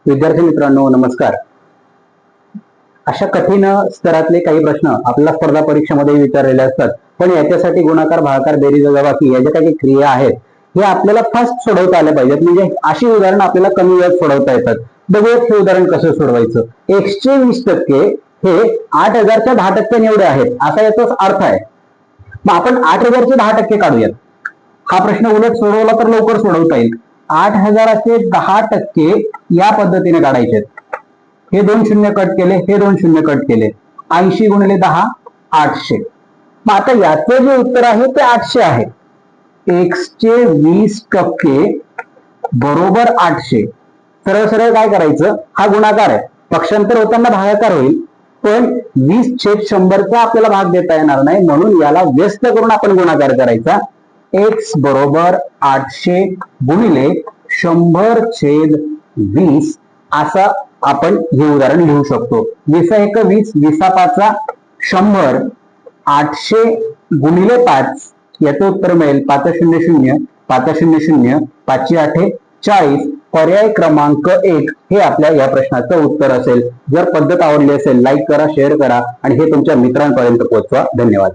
विद्यार्थी मित्रांनो नमस्कार. अशा कठीण स्तरातले काही प्रश्न आपल्याला स्पर्धा परीक्षेमध्ये विचारलेले असतात, पण याच्यासाठी गुणाकार, भागाकार, बेरीज, वजाबाकी या ज्या काही क्रिया आहेत हे आपल्याला फास्ट सोडवता आल्या पाहिजेत. म्हणजे अशी उदाहरण आपल्याला कमी वेळात सोडवता येतात. बघूयात हे उदाहरण कसं सोडवायचं. x चे 20% हे 8,000च्या 10% एवढे आहेत असा याचा अर्थ आहे. मग आपण 8,000चे 10% काढूयात. हा प्रश्न उलट सोडवला तर लवकर सोडवता येईल. 8,000चे 10% या पद्धतीने काढायचे. हे 2 शून्य कट केले, हे 2 शून्य कट केले. 80 गुणिले 10 800. मग आता याचं जे उत्तर आहे ते 800 आहे. x चे 20% बरोबर 800. सरळ सरळ काय करायचं, हा गुणाकार आहे, पक्षांतर होताना भागाकार होईल, पण 20/100चा आपल्याला भाग देता येणार नाही, म्हणून याला व्यस्त करून आपण गुणाकार करायचा. x बरोबर 800 गुणिले 100/20 असा आपण हे उदाहरण लिहू शकतो. 20 20, 20 100, 800 गुणिले 5 याचं उत्तर मिळेल 500, 500, 5 40. पर्याय क्रमांक 1 हे आपल्या या प्रश्नाचं उत्तर असेल. जर पद्धत आवडली असेल लाईक करा, शेअर करा आणि हे तुमच्या मित्रांपर्यंत पोहोचवा. धन्यवाद.